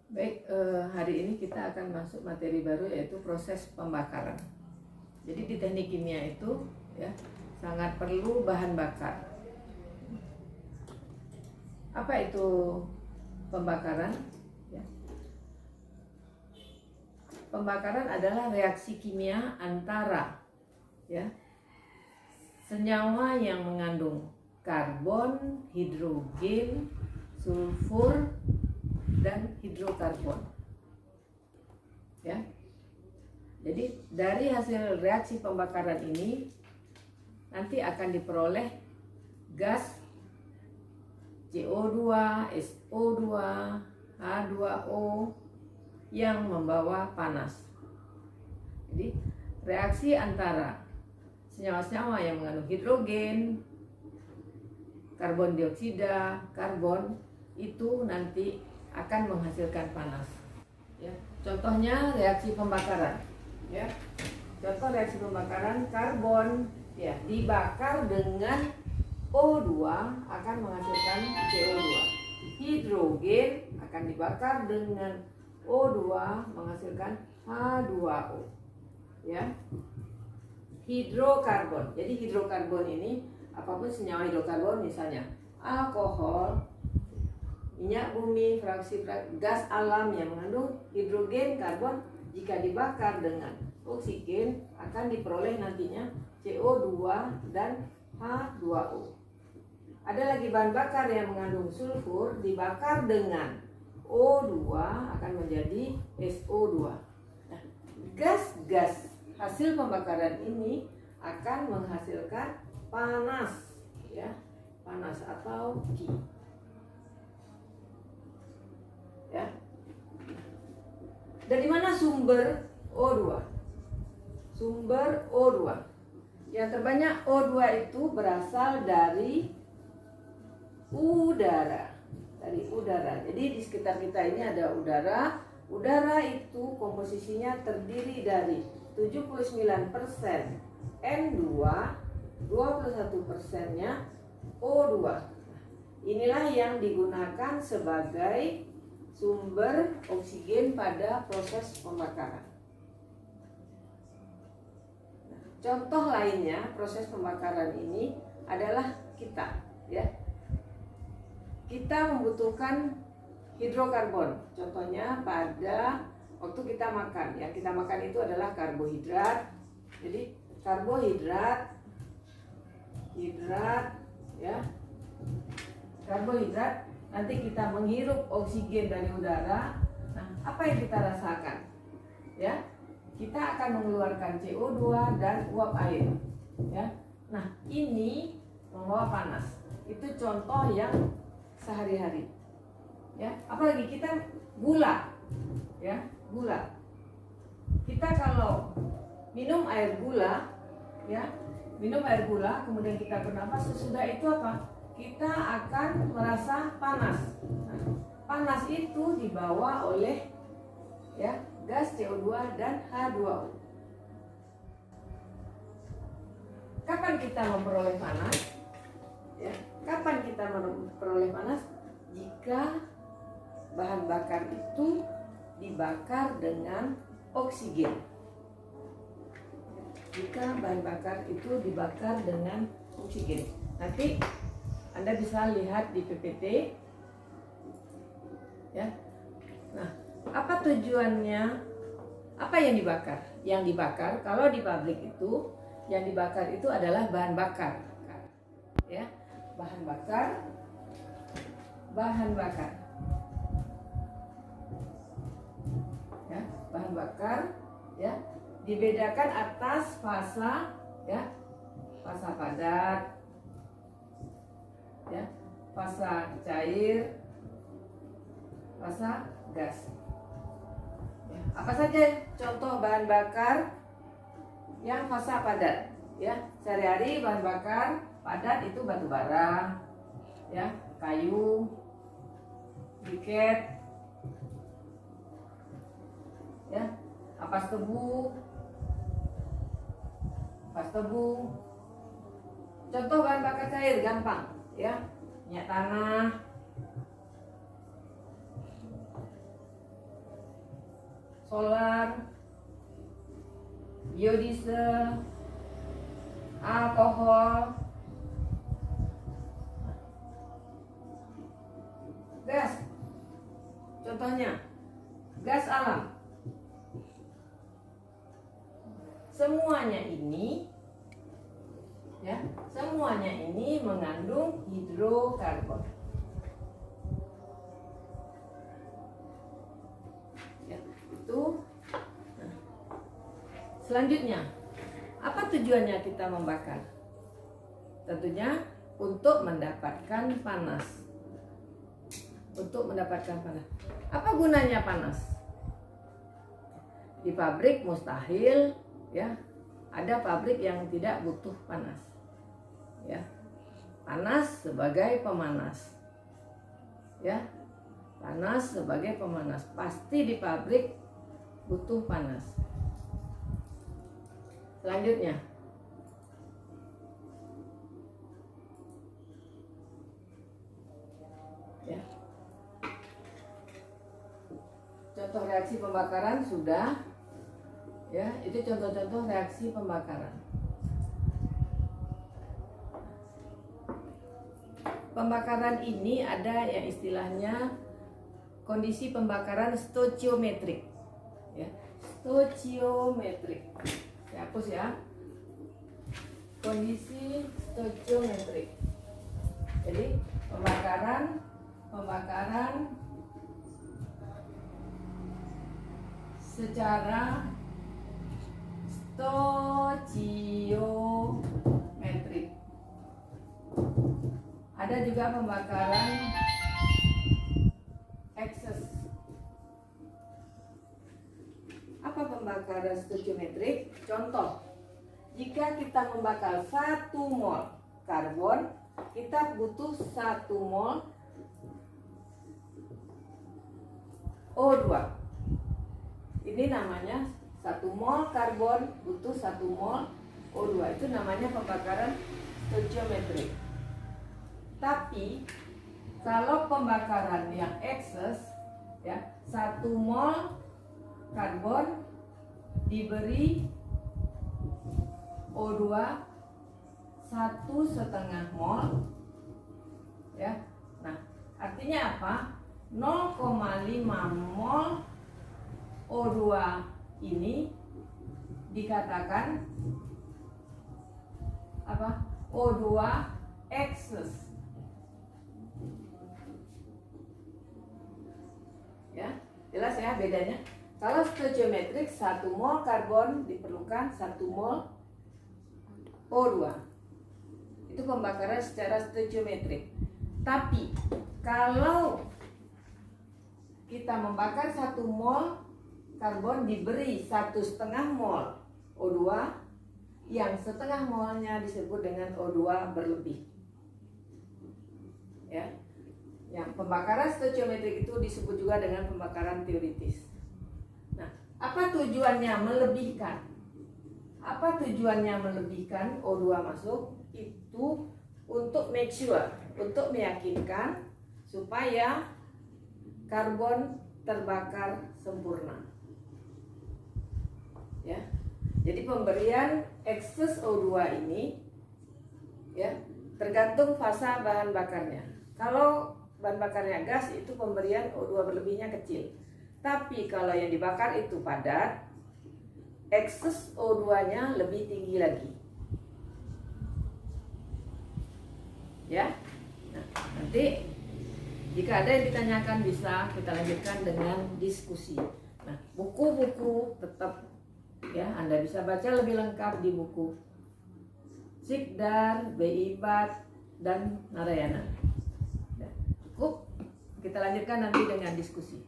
Baik, hari ini kita akan masuk materi baru yaitu proses pembakaran. Jadi di teknik kimia itu ya sangat perlu bahan bakar. Apa itu pembakaran? Ya. Pembakaran adalah reaksi kimia antara ya senyawa yang mengandung karbon, hidrogen, sulfur, dan hidrokarbon. Ya. Jadi dari hasil reaksi pembakaran ini nanti akan diperoleh gas CO2, SO2, H2O yang membawa panas. Jadi reaksi antara senyawa-senyawa yang mengandung hidrogen, karbon dioksida, karbon itu nanti akan menghasilkan panas. Ya. Contohnya reaksi pembakaran. Ya. Contoh reaksi pembakaran karbon ya dibakar dengan O2 akan menghasilkan CO2. Hidrogen akan dibakar dengan O2 menghasilkan H2O. Ya. Hidrokarbon. Jadi hidrokarbon ini apapun senyawa hidrokarbon misalnya alkohol, minyak bumi, fraksi gas alam yang mengandung hidrogen, karbon jika dibakar dengan oksigen akan diperoleh nantinya CO2 dan H2O. Ada lagi bahan bakar yang mengandung sulfur dibakar dengan O2 akan menjadi SO2. Nah, gas-gas hasil pembakaran ini akan menghasilkan panas ya, panas atau Q. Ya. Dari mana sumber O2? Sumber O2. Yang terbanyak O2 itu berasal dari udara. Dari udara. Jadi di sekitar kita ini ada udara. Udara itu komposisinya terdiri dari 79% N2, 21%-nya O2. Inilah yang digunakan sebagai sumber oksigen pada proses pembakaran. Nah, contoh lainnya proses pembakaran ini adalah kita, ya. Kita membutuhkan hidrokarbon. Contohnya pada waktu kita makan, ya. Kita makan itu adalah karbohidrat. Jadi karbohidrat, ya. Karbohidrat nanti kita menghirup oksigen dari udara. Nah, apa yang kita rasakan? Ya, kita akan mengeluarkan CO2 dan uap air. Ya, nah ini membawa panas. Itu contoh yang sehari-hari. Ya, apalagi kita gula. Ya, gula. Kita kalau minum air gula, ya, minum air gula, kemudian kita bernapas, sesudah itu apa? Kita akan merasa panas. Nah, panas itu dibawa oleh ya gas CO2 dan H2O. Kapan kita memperoleh panas? Ya, kapan kita memperoleh panas? Jika bahan bakar itu dibakar dengan oksigen. Jika bahan bakar itu dibakar dengan oksigen. Nanti Anda bisa lihat di PPT, ya. Nah, apa tujuannya? Apa yang dibakar? Yang dibakar kalau di pabrik itu, yang dibakar itu adalah bahan bakar, ya, bahan bakar, ya, bahan bakar, ya, dibedakan atas fasa, ya, fasa padat. Ya, fasa cair, fasa gas. Ya, apa saja contoh bahan bakar yang fasa padat? Ya, sehari-hari bahan bakar padat itu batu bara, ya, kayu, briket, ya, ampas tebu. Contoh bahan bakar cair gampang. Ya, minyak tanah, solar, biodiesel, alkohol, gas. Contohnya, gas alam. Semuanya ini ya, semuanya ini mengandung hidrokarbon. Ya, itu. Nah, selanjutnya, apa tujuannya kita membakar? Tentunya untuk mendapatkan panas. Untuk mendapatkan panas. Apa gunanya panas? Di pabrik mustahil ya, ada pabrik yang tidak butuh panas. Ya. Panas sebagai pemanas. Ya. Panas sebagai pemanas. Pasti di pabrik butuh panas. Selanjutnya, ya. Contoh reaksi pembakaran sudah. Ya, itu contoh-contoh reaksi pembakaran. Pembakaran ini ada yang istilahnya kondisi pembakaran stoichiometrik. Ya, stoichiometrik. Ya, hapus ya. Kondisi stoichiometrik. Jadi pembakaran secara stoichiometrik. Ada juga pembakaran excess. Apa pembakaran stoichiometrik? Contoh, jika kita membakar 1 mol karbon, kita butuh 1 mol O2. Ini namanya 1 mol karbon butuh 1 mol O2. Itu namanya pembakaran stoichiometrik. Tapi kalau pembakaran yang excess ya, 1 mol karbon diberi O2 1,5 mol ya. Nah, artinya apa? 0,5 mol O2 ini dikatakan apa? O2 excess. Ya, jelas ya bedanya. Kalau stoichiometrik 1 mol karbon diperlukan 1 mol O2. Itu pembakaran secara stoichiometrik. Tapi kalau kita membakar 1 mol karbon diberi 1,5 mol O2, yang setengah molnya disebut dengan O2 berlebih. Ya. Yang pembakaran stoichiometrik itu disebut juga dengan pembakaran teoritis. Nah, apa tujuannya melebihkan? Apa tujuannya melebihkan O2 masuk? Itu untuk make sure, untuk meyakinkan supaya karbon terbakar sempurna. Ya. Jadi pemberian excess O2 ini ya, tergantung fase bahan bakarnya. Kalau bahan bakarnya gas, itu pemberian O2 berlebihnya kecil. Tapi kalau yang dibakar itu padat, excess O2-nya lebih tinggi lagi. Ya. Nah, nanti jika ada yang ditanyakan bisa kita lanjutkan dengan diskusi. Nah, buku-buku tetap ya, Anda bisa baca lebih lengkap di buku Sikdar, BI Bat, dan Narayana. Ya, cukup. Kita lanjutkan nanti dengan diskusi.